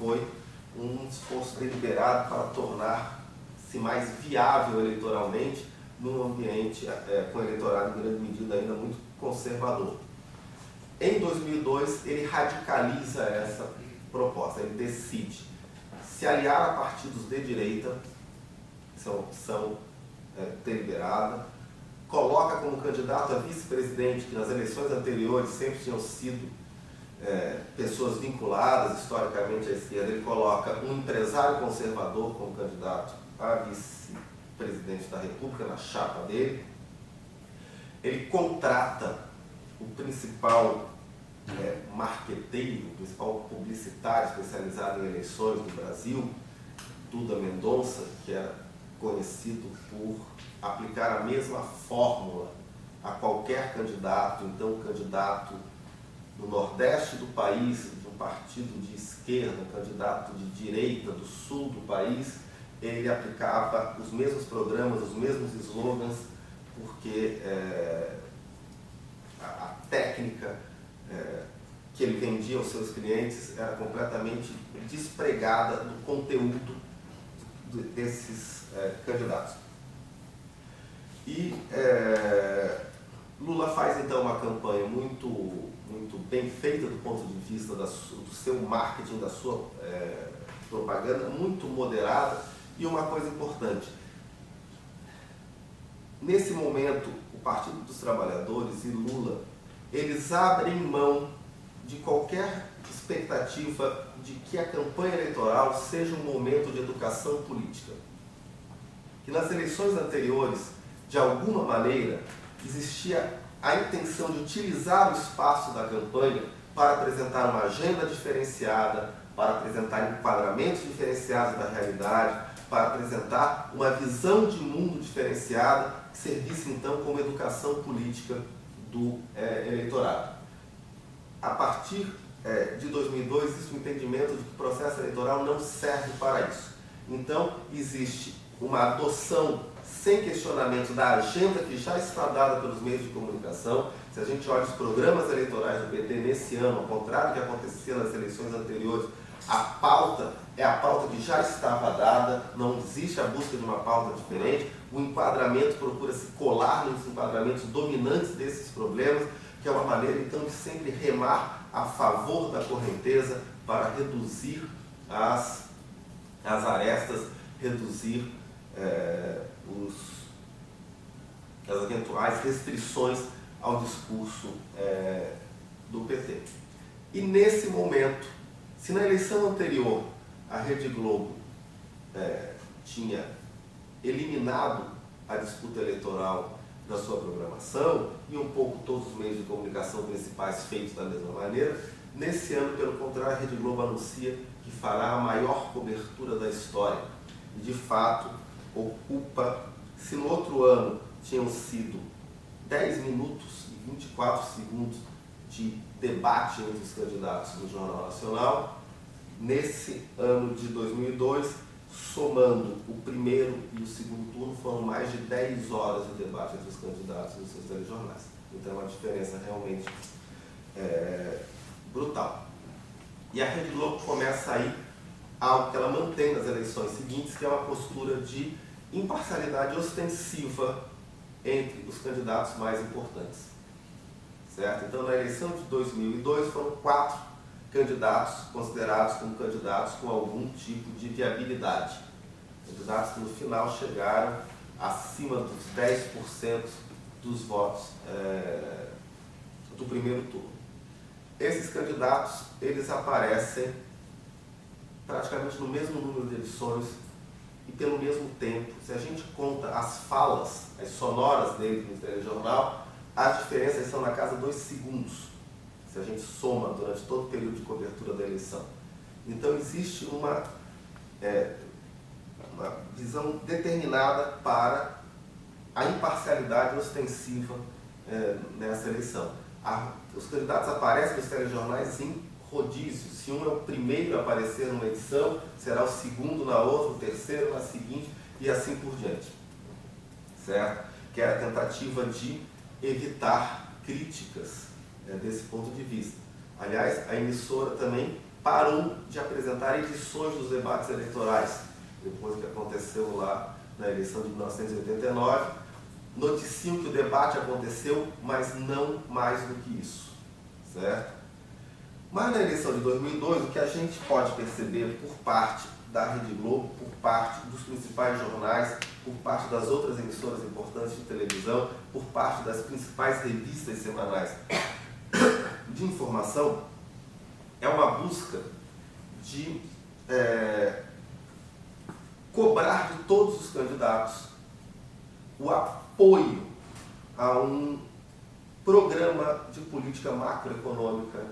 foi um esforço deliberado para tornar-se mais viável eleitoralmente num ambiente com eleitorado em grande medida ainda muito conservador. Em 2002, ele radicaliza essa proposta, ele decide se aliar a partidos de direita, isso é uma opção deliberada, coloca como candidato a vice-presidente, que nas eleições anteriores sempre tinham sido pessoas vinculadas historicamente à esquerda, ele coloca um empresário conservador como candidato a vice-presidente da República, na chapa dele. Ele contrata o principal marqueteiro, o principal publicitário especializado em eleições do Brasil, Duda Mendonça, que era conhecido por aplicar a mesma fórmula a qualquer candidato. Então, o candidato do Nordeste do país, de um partido de esquerda, um candidato de direita do Sul do país, ele aplicava os mesmos programas, os mesmos slogans, porque a técnica que ele vendia aos seus clientes era completamente despregada do conteúdo desses candidatos. E Lula faz então uma campanha muito bem feita do ponto de vista do seu marketing, da sua propaganda, muito moderada. E uma coisa importante, nesse momento o Partido dos Trabalhadores e Lula, eles abrem mão de qualquer expectativa de que a campanha eleitoral seja um momento de educação política. Que nas eleições anteriores, de alguma maneira, existia a intenção de utilizar o espaço da campanha para apresentar uma agenda diferenciada, para apresentar enquadramentos diferenciados da realidade, para apresentar uma visão de mundo diferenciada que servisse então como educação política do eleitorado. A partir de 2002, existe um entendimento de que o processo eleitoral não serve para isso. Então, existe uma adoção sem questionamento da agenda que já está dada pelos meios de comunicação. Se a gente olha os programas eleitorais do PT nesse ano, ao contrário do que acontecia nas eleições anteriores, a pauta é a pauta que já estava dada, não existe a busca de uma pauta diferente, o enquadramento procura se colar nos enquadramentos dominantes desses problemas, que é uma maneira então de sempre remar a favor da correnteza para reduzir as arestas, reduzir as eventuais restrições ao discurso do PT. E nesse momento, se na eleição anterior a Rede Globo tinha eliminado a disputa eleitoral da sua programação e um pouco todos os meios de comunicação principais feitos da mesma maneira, nesse ano, pelo contrário, a Rede Globo anuncia que fará a maior cobertura da história. E, de fato, ocupa, se no outro ano tinham sido 10 minutos e 24 segundos de debate entre os candidatos no Jornal Nacional, nesse ano de 2002, somando o primeiro e o segundo turno, foram mais de 10 horas de debate entre os candidatos nos seus telejornais. Então é uma diferença realmente brutal. E a Rede Globo começa aí algo que ela mantém nas eleições seguintes, que é uma postura de imparcialidade ostensiva entre os candidatos mais importantes. Certo? Então, na eleição de 2002, foram 4 candidatos considerados como candidatos com algum tipo de viabilidade. Candidatos que no final chegaram acima dos 10% dos votos do primeiro turno. Esses candidatos, eles aparecem praticamente no mesmo número de eleições e pelo mesmo tempo. Se a gente conta as falas, as sonoras deles no telejornal, as diferenças são na casa de 2 segundos, se a gente soma durante todo o período de cobertura da eleição. Então existe uma visão determinada para a imparcialidade ostensiva nessa eleição. Os candidatos aparecem nos telejornais em rodízio. Se um é o primeiro a aparecer numa edição, será o segundo na outra, o terceiro na seguinte e assim por diante. Certo? Que é a tentativa de evitar críticas desse ponto de vista. Aliás, a emissora também parou de apresentar edições dos debates eleitorais, depois que aconteceu lá na eleição de 1989, noticiam que o debate aconteceu, mas não mais do que isso, certo? Mas na eleição de 2002, o que a gente pode perceber por parte da Rede Globo, por parte dos principais jornais, por parte das outras emissoras importantes de televisão, por parte das principais revistas semanais de informação, é uma busca de cobrar de todos os candidatos o apoio a um programa de política macroeconômica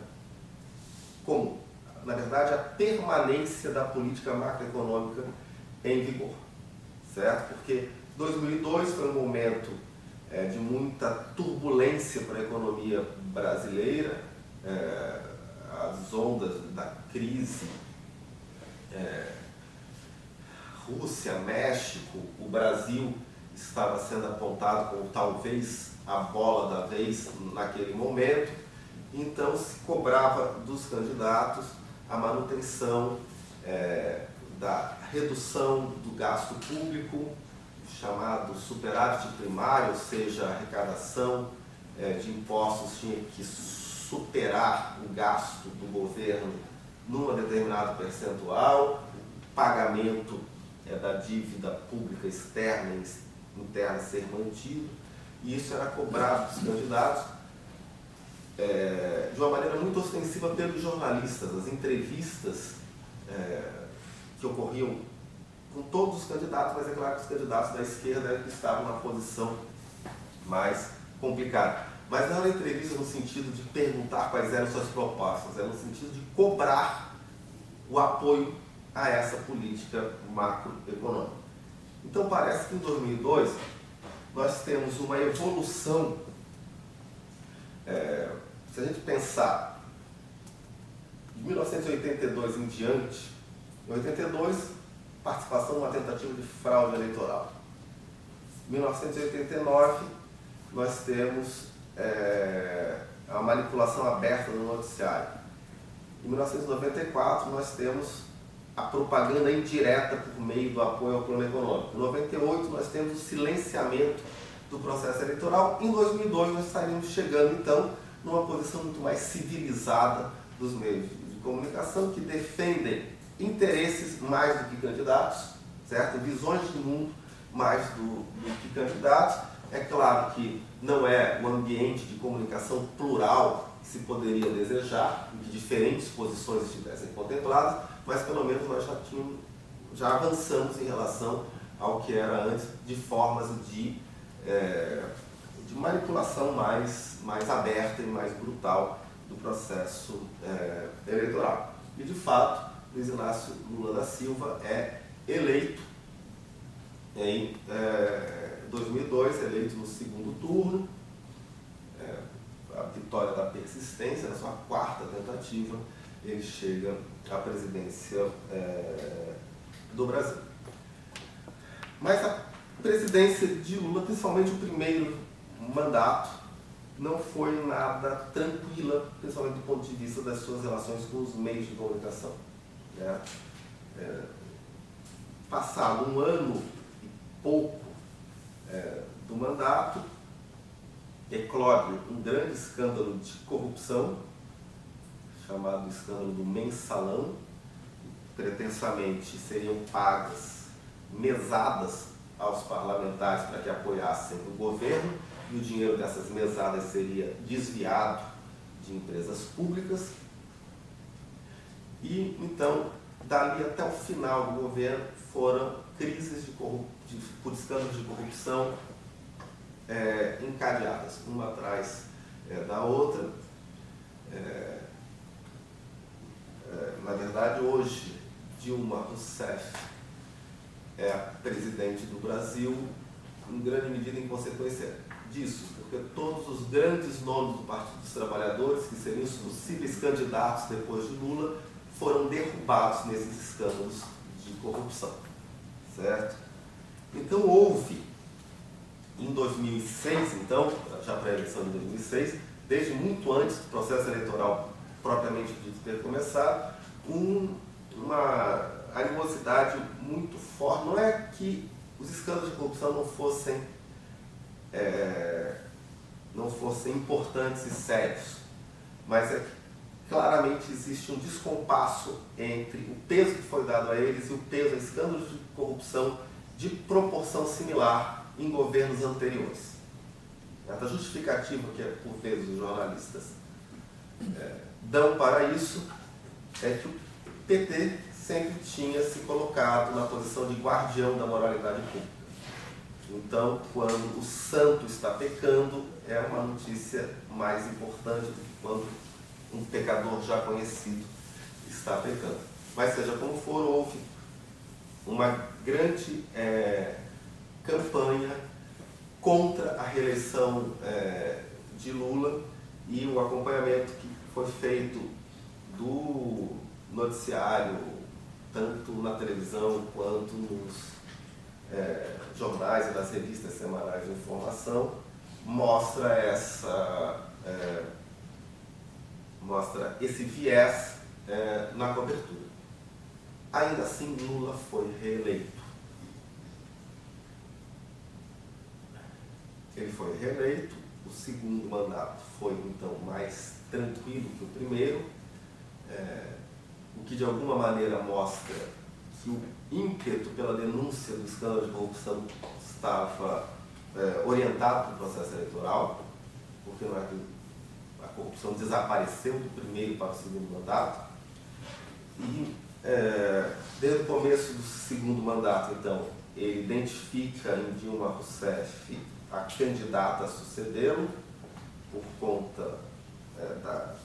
comum. Na verdade, a permanência da política macroeconômica em vigor, certo? Porque 2002 foi um momento de muita turbulência para a economia brasileira, as ondas da crise, Rússia, México, o Brasil estava sendo apontado como talvez a bola da vez naquele momento, então se cobrava dos candidatos a manutenção da redução do gasto público, chamado superávit primário, ou seja, a arrecadação de impostos tinha que superar o gasto do governo numa determinada percentual, o pagamento da dívida pública externa e interna ser mantido, e isso era cobrado dos candidatos de uma maneira muito ostensiva pelos jornalistas. As entrevistas que ocorriam com todos os candidatos, mas é claro que os candidatos da esquerda estavam na posição mais complicada. Mas não era entrevista no sentido de perguntar quais eram suas propostas, era no sentido de cobrar o apoio a essa política macroeconômica. Então parece que em 2002 nós temos uma evolução, se a gente pensar de 1982 em diante, em 82, participação numa tentativa de fraude eleitoral. Em 1989, nós temos a manipulação aberta no noticiário. Em 1994, nós temos a propaganda indireta por meio do apoio ao plano econômico. Em 98, nós temos o silenciamento do processo eleitoral. Em 2002, nós estaríamos chegando, então, numa posição muito mais civilizada dos meios de comunicação, que defendem interesses mais do que candidatos, certo? Visões de mundo mais do que candidatos. É claro que não é o ambiente de comunicação plural que se poderia desejar, em que diferentes posições estivessem contempladas, mas pelo menos nós já avançamos em relação ao que era antes, de formas de manipulação mais aberta e mais brutal do processo eleitoral. E de fato, Luiz Inácio Lula da Silva é eleito em 2002, eleito no segundo turno, a vitória da persistência, na sua quarta tentativa, ele chega à presidência do Brasil. Mas a presidência de Lula, principalmente o primeiro mandato, não foi nada tranquila, principalmente do ponto de vista das suas relações com os meios de comunicação. Passado um ano e pouco do mandato, eclode um grande escândalo de corrupção, chamado escândalo do mensalão. Pretensamente seriam pagas mesadas aos parlamentares para que apoiassem o governo, e o dinheiro dessas mesadas seria desviado de empresas públicas. E então, dali até o final do governo, foram crises por escândalos de corrupção encadeadas, uma atrás da outra. Na verdade, hoje, Dilma Rousseff é a presidente do Brasil, em grande medida em consequência disso, porque todos os grandes nomes do Partido dos Trabalhadores, que seriam os possíveis candidatos depois de Lula, foram derrubados nesses escândalos de corrupção, certo? Então houve, em 2006, então, já para a eleição de 2006, desde muito antes do processo eleitoral propriamente dito ter começado, uma animosidade muito forte. Não é que os escândalos de corrupção não fossem importantes e sérios, mas é que claramente existe um descompasso entre o peso que foi dado a eles e o peso a escândalos de corrupção de proporção similar em governos anteriores. A justificativa que, por vezes, os jornalistas dão para isso é que o PT sempre tinha se colocado na posição de guardião da moralidade pública. Então, quando o santo está pecando, é uma notícia mais importante do que quando um pecador já conhecido está pecando. Mas, seja como for, houve uma grande campanha contra a reeleição de Lula, e o acompanhamento que foi feito do noticiário, tanto na televisão quanto nos jornais e nas revistas semanais de informação, mostra esse viés na cobertura. Ainda assim, Lula foi reeleito. Ele foi reeleito, o segundo mandato foi, então, mais tranquilo que o primeiro, o que de alguma maneira mostra que o ímpeto pela denúncia do escândalo de corrupção estava orientado para o processo eleitoral, porque não é que a corrupção desapareceu do primeiro para o segundo mandato. E desde o começo do segundo mandato, então, ele identifica em Dilma Rousseff a candidata a sucedê-lo, por conta da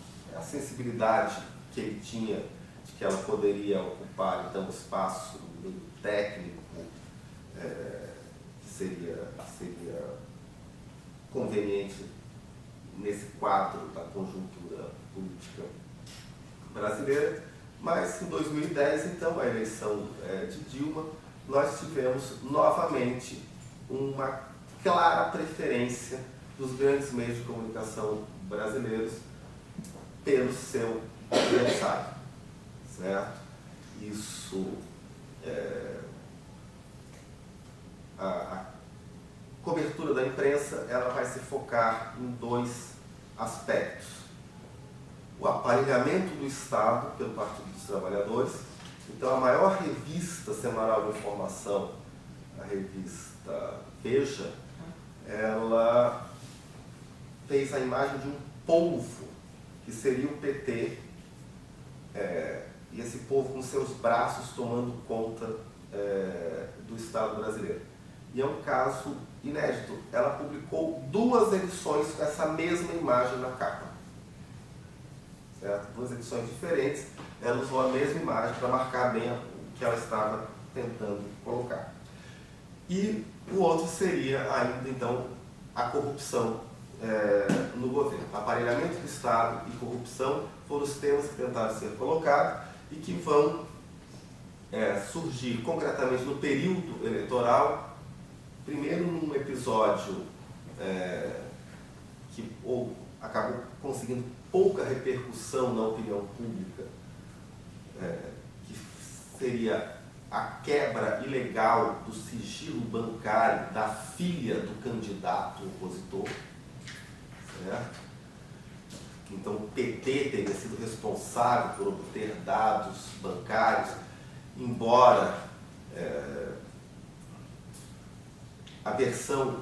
sensibilidade que ele tinha de que ela poderia ocupar, então, o espaço do meio técnico, que seria conveniente nesse quadro da conjuntura política brasileira. Mas em 2010, então, a eleição de Dilma, nós tivemos novamente uma clara preferência dos grandes meios de comunicação brasileiros pelo seu adversário, certo? Isso, a cobertura da imprensa, ela vai se focar em dois aspectos: o aparelhamento do Estado pelo Partido dos Trabalhadores. Então, a maior revista semanal de informação, a revista Veja, ela fez a imagem de um polvo, que seria o PT, e esse polvo com seus braços tomando conta do Estado brasileiro. E é um caso inédito. Ela publicou 2 edições com essa mesma imagem na capa. Certo? 2 edições diferentes, ela usou a mesma imagem para marcar bem o que ela estava tentando colocar. E o outro seria ainda, então, a corrupção no governo. Aparelhamento do Estado e corrupção foram os temas que tentaram ser colocados e que vão surgir concretamente no período eleitoral, primeiro num episódio que acabou conseguindo pouca repercussão na opinião pública, que seria a quebra ilegal do sigilo bancário da filha do candidato opositor, certo? Então o PT teria sido responsável por obter dados bancários, embora a versão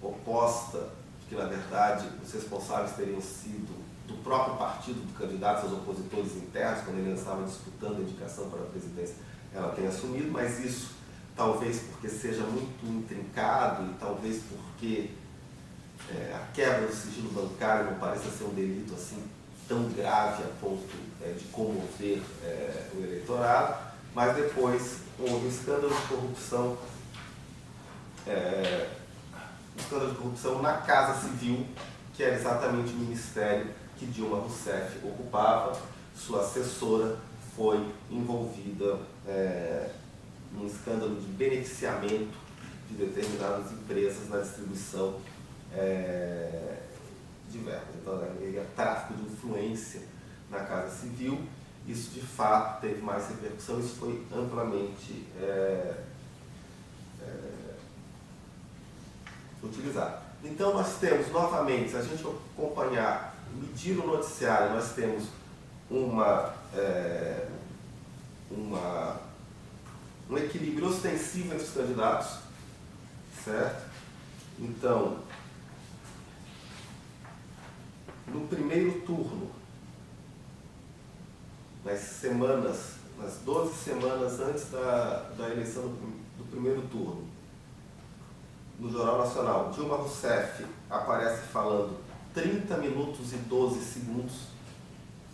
oposta, de que na verdade os responsáveis teriam sido do próprio partido do candidato, seus opositores internos, quando ele estava disputando a indicação para a presidência, ela tem assumido, mas isso talvez porque seja muito intrincado e talvez porque a quebra do sigilo bancário não pareça ser um delito assim tão grave a ponto de comover o eleitorado, mas depois houve um escândalo de corrupção, na Casa Civil, que era exatamente o ministério que Dilma Rousseff ocupava. Sua assessora foi envolvida num escândalo de beneficiamento de determinadas empresas na distribuição de verbas. Então, havia tráfico de influência na Casa Civil, isso de fato teve mais repercussão, isso foi amplamente utilizado. Então nós temos novamente, se a gente acompanhar, medir o noticiário, nós temos um equilíbrio ostensivo entre os candidatos, certo? Então, no primeiro turno, nas 12 semanas antes da eleição do primeiro turno, no Jornal Nacional, Dilma Rousseff aparece falando 30 minutos e 12 segundos,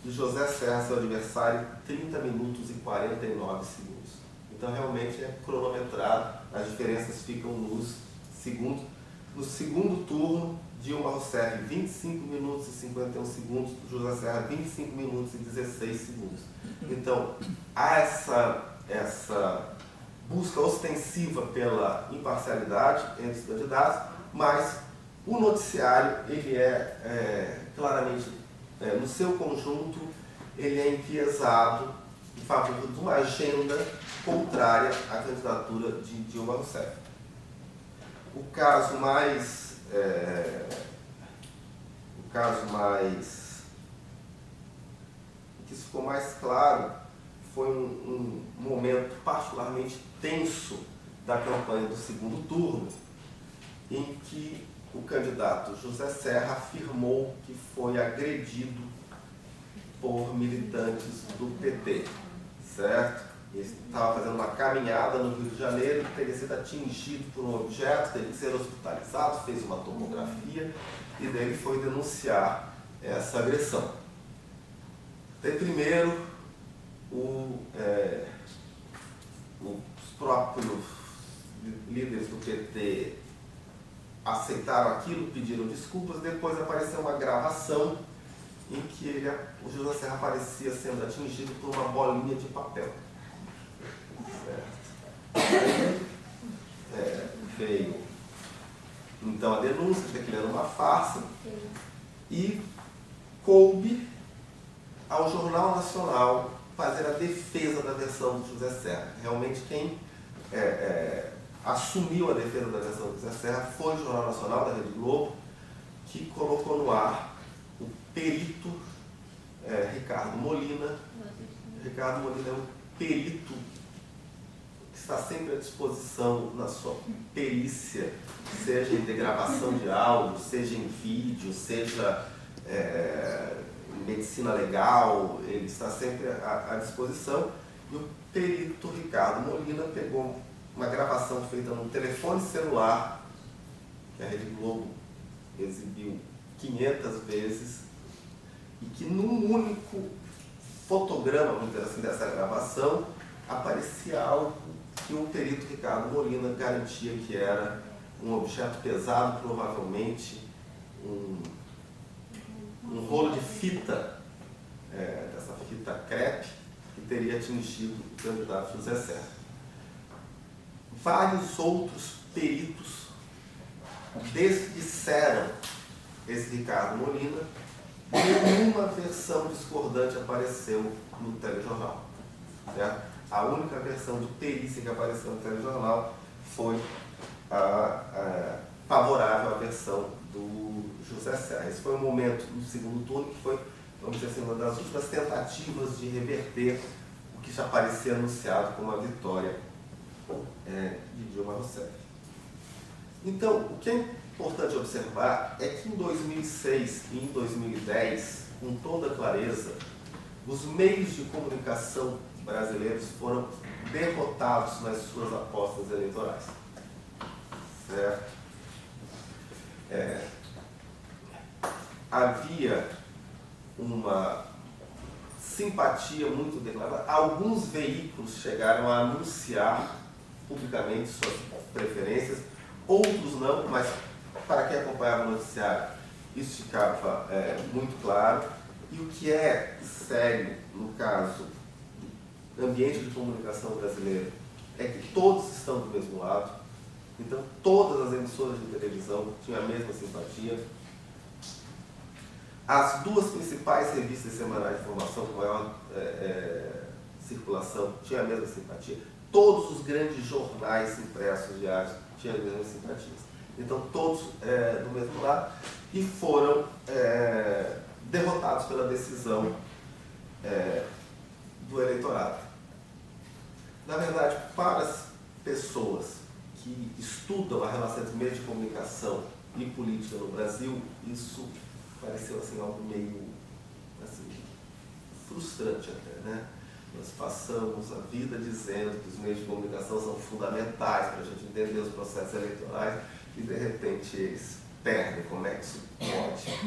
e José Serra, seu adversário, 30 minutos e 49 segundos. Então, realmente é cronometrado, as diferenças ficam nos segundos. No segundo turno, Dilma Rousseff, 25 minutos e 51 segundos, José Serra, 25 minutos e 16 segundos. Então, há essa busca ostensiva pela imparcialidade entre os candidatos, mas o noticiário, ele claramente, no seu conjunto, ele é enviesado em favor de uma agenda contrária à candidatura de Dilma Rousseff. O caso mais que isso ficou mais claro foi um momento particularmente tenso da campanha do segundo turno, em que o candidato José Serra afirmou que foi agredido por militantes do PT, certo? Ele estava fazendo uma caminhada no Rio de Janeiro, teria sido atingido por um objeto, teve que ser hospitalizado, fez uma tomografia e daí ele foi denunciar essa agressão. Daí primeiro, os próprios líderes do PT aceitaram aquilo, pediram desculpas, depois apareceu uma gravação em que o José Serra aparecia sendo atingido por uma bolinha de papel. Certo. Aí, veio então a denúncia de que aquilo era uma farsa e coube ao Jornal Nacional fazer a defesa da versão do José Serra. Realmente quem assumiu a defesa da versão do José Serra foi o Jornal Nacional da Rede Globo, que colocou no ar o perito Ricardo Molina. Ricardo Molina é um perito que está sempre à disposição na sua perícia, seja em degravação de áudio, seja em vídeo, seja em medicina legal, ele está sempre à disposição. E o perito Ricardo Molina pegou uma gravação feita num telefone celular, que a Rede Globo exibiu 500 vezes, e que num único fotograma, vamos dizer assim, dessa gravação, aparecia algo que o perito Ricardo Molina garantia que era um objeto pesado, provavelmente um rolo de fita, dessa fita crepe, que teria atingido o candidato José Serra. Vários outros peritos disseram esse Ricardo Molina, nenhuma versão discordante apareceu no telejornal. Certo? A única versão de perícia que apareceu no telejornal foi favorável à versão do José Serra. Esse foi um momento no segundo turno que foi, vamos dizer assim, uma das últimas tentativas de reverter o que já parecia anunciado como a vitória de Dilma Rousseff. Então, o que é importante observar é que em 2006 e em 2010, com toda clareza, os meios de comunicação brasileiros foram derrotados nas suas apostas eleitorais. Certo? Havia uma simpatia muito declarada. Alguns veículos chegaram a anunciar publicamente suas preferências, outros não, mas para quem acompanhava o noticiário, isso ficava muito claro. E o que é sério no caso do ambiente de comunicação brasileiro é que todos estão do mesmo lado. Então, todas as emissoras de televisão tinham a mesma simpatia. as duas principais revistas semanais de informação com maior circulação tinham a mesma simpatia. Todos os grandes jornais impressos diários tinham as mesmas simpatias. Então, todos do mesmo lado, e foram derrotados pela decisão do eleitorado. Na verdade, para as pessoas que estudam a relação entre meios de comunicação e política no Brasil, isso pareceu assim, algo meio assim, frustrante até, né? Nós passamos a vida dizendo que os meios de comunicação são fundamentais para a gente entender os processos eleitorais e, de repente, eles perdem. Como é que isso pode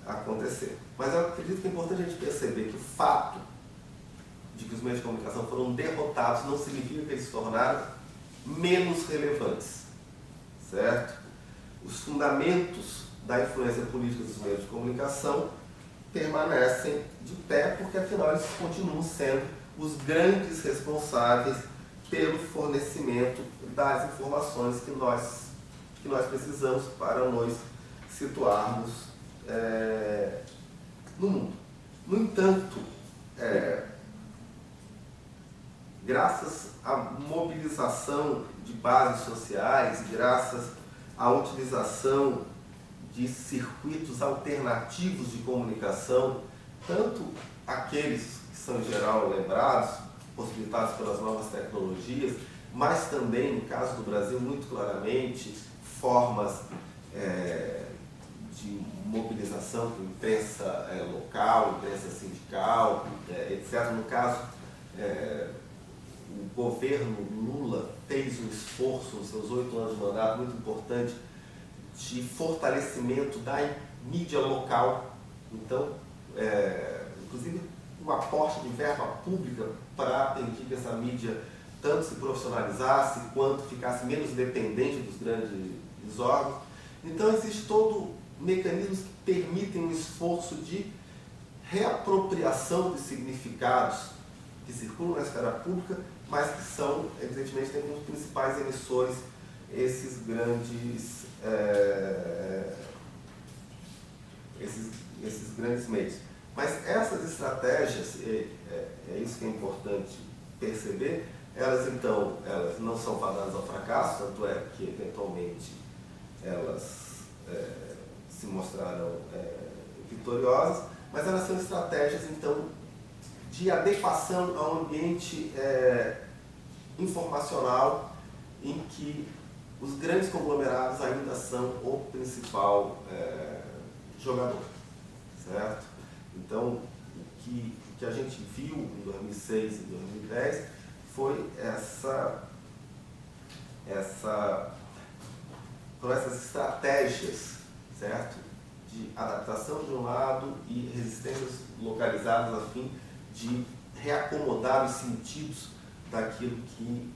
acontecer? Mas eu acredito que é importante a gente perceber que o fato de que os meios de comunicação foram derrotados não significa que eles se tornaram menos relevantes, certo? Os fundamentos da influência política dos meios de comunicação permanecem de pé, porque afinal eles continuam sendo os grandes responsáveis pelo fornecimento das informações que nós precisamos para nos situarmos no mundo. No entanto, graças à mobilização de bases sociais, graças à utilização de circuitos alternativos de comunicação, tanto aqueles que são em geral lembrados, possibilitados pelas novas tecnologias, mas também, no caso do Brasil, muito claramente, formas de mobilização com imprensa local, imprensa sindical, etc. No caso, o governo Lula fez um esforço nos seus 8 anos de mandato muito importante de fortalecimento da mídia local. Então, inclusive, um aporte de verba pública para permitir que essa mídia tanto se profissionalizasse quanto ficasse menos dependente dos grandes órgãos. Então, existe todo mecanismos que permitem um esforço de reapropriação de significados que circulam na esfera pública, mas que são, evidentemente, tem como principais emissores esses grandes meios. Mas essas estratégias, é isso que é importante perceber, elas não são fadadas ao fracasso, tanto é que eventualmente elas se mostraram vitoriosas, mas elas são estratégias então de adequação ao ambiente informacional em que os grandes conglomerados ainda são o principal jogador, certo? Então, o que a gente viu em 2006 e 2010 foi foram essas estratégias, certo? De adaptação de um lado e resistências localizadas a fim de reacomodar os sentidos daquilo que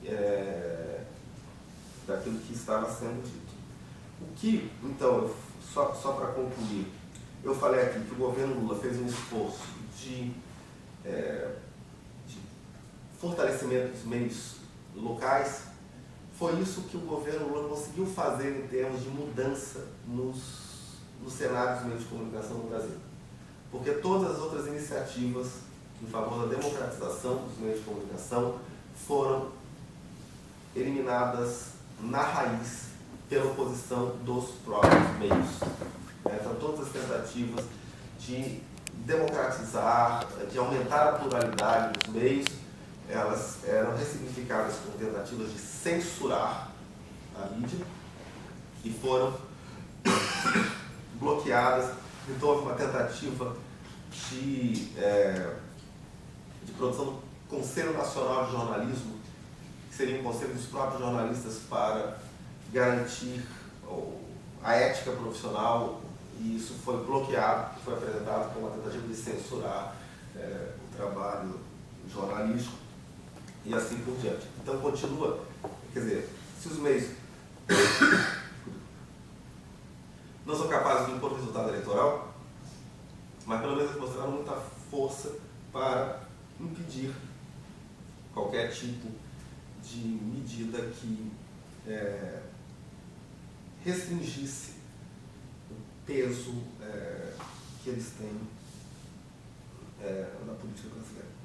estava sendo dito. O que, então, só para concluir, eu falei aqui que o governo Lula fez um esforço de fortalecimento dos meios locais. Foi isso que o governo Lula conseguiu fazer em termos de mudança no cenário dos meios de comunicação no Brasil. Porque todas as outras iniciativas em favor da democratização dos meios de comunicação foram eliminadas na raiz pela oposição dos próprios meios. Então, todas as tentativas de democratizar, de aumentar a pluralidade dos meios, elas eram ressignificadas como tentativas de censurar a mídia e foram bloqueadas. Então, houve uma tentativa de produção do Conselho Nacional de Jornalismo, que seria um conselho dos próprios jornalistas para garantir a ética profissional, e isso foi bloqueado, foi apresentado como uma tentativa de censurar o trabalho jornalístico e assim por diante. Então continua, quer dizer, se os meios não são capazes de impor resultado eleitoral, mas pelo menos mostraram muita força para impedir qualquer tipo de medida que restringisse peso que eles têm na política brasileira.